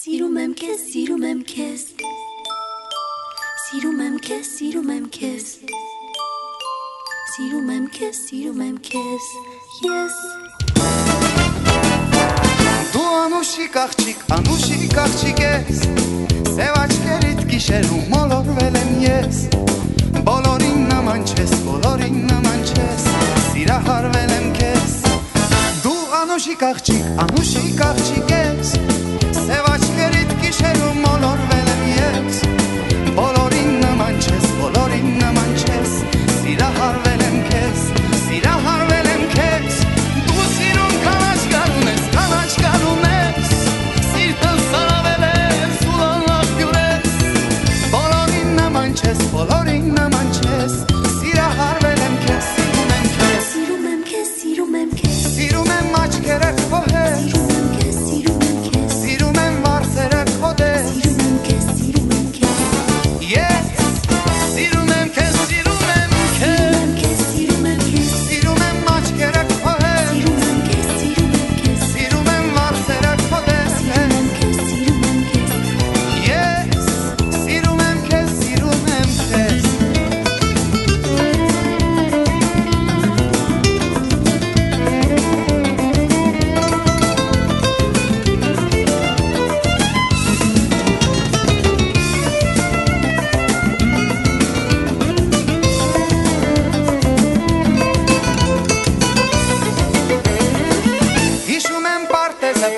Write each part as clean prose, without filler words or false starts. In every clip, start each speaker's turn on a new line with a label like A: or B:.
A: Սիրում եմ քեզ, սիրում եմ քեզ, սիրում եմ քեզ, սիրում եմ քեզ, սիրում եմ քեզ, սիրում եմ քեզ, ես
B: Դու անուշիկ աղջիկ ես, սև աչքերիդ գիշերում մոլորվել եմ ես, բոլորին նման չես, սիրահարվել եմ քեզ, դու անուշիկ աղջիկ ես, սև աչքերիդ գիշերում մոլորվել եմ ես, բոլորին նման չես, սիրահարվել եմ քեզ, դու սիրուն կանաչ գարուն ես, սիրտն սարավել ես, ուլանլախ յուր ես, բոլորին նման չես, սիրահարվել եմ քեզ,
A: Սիրում եմ քեզ, սիրում եմ քեզ,
B: սիրում եմ աչքերդ քո հետ,
A: սիրում եմ քեզ,
B: սիրում եմ վարսերը քո դես,
A: սիրում եմ քեզ, սիրում եմ քեզ,
B: ես սիրում եմ քեզ,
A: սիրում եմ քեզ, սիրում եմ քեզ,
B: սիրում եմ աչքերդ քո հետ,
A: սիրում եմ քեզ, սիրում եմ քեզ,
B: սիրում եմ վարսերը քո դես,
A: սիրում եմ քեզ, սիրում եմ քեզ,
B: ես սիրում եմ քեզ,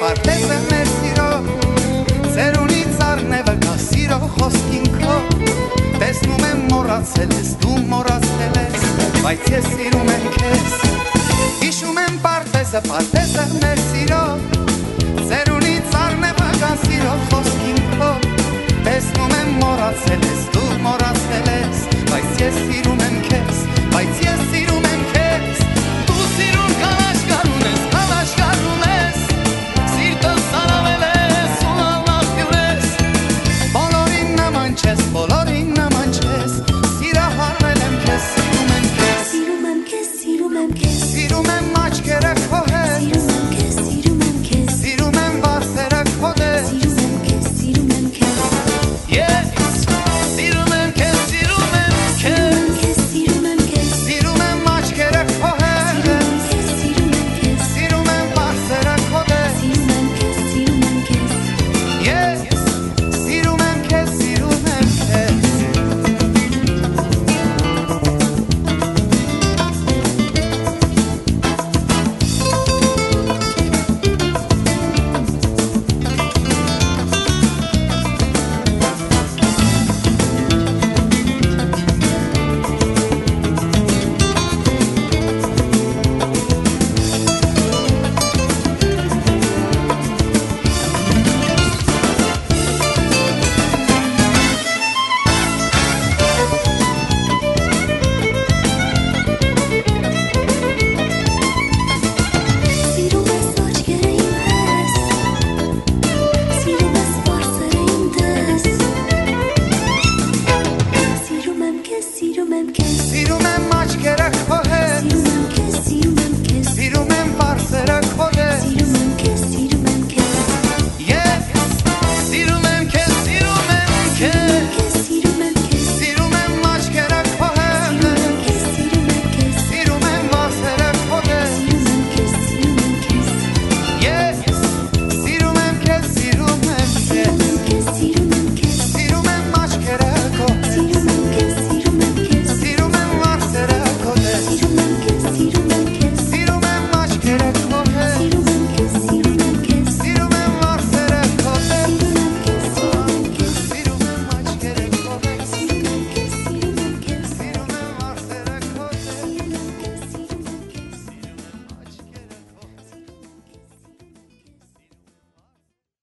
B: Պարտեզը մեր սիրո, ծերունից արնևը կա սիրո խոսքին քո, տեսնում եմ մոռացել ես, դու մոռացել ես, բայց ես սիրում եմ քեզ, հիշում եմ պարտեզը մեր սիրո,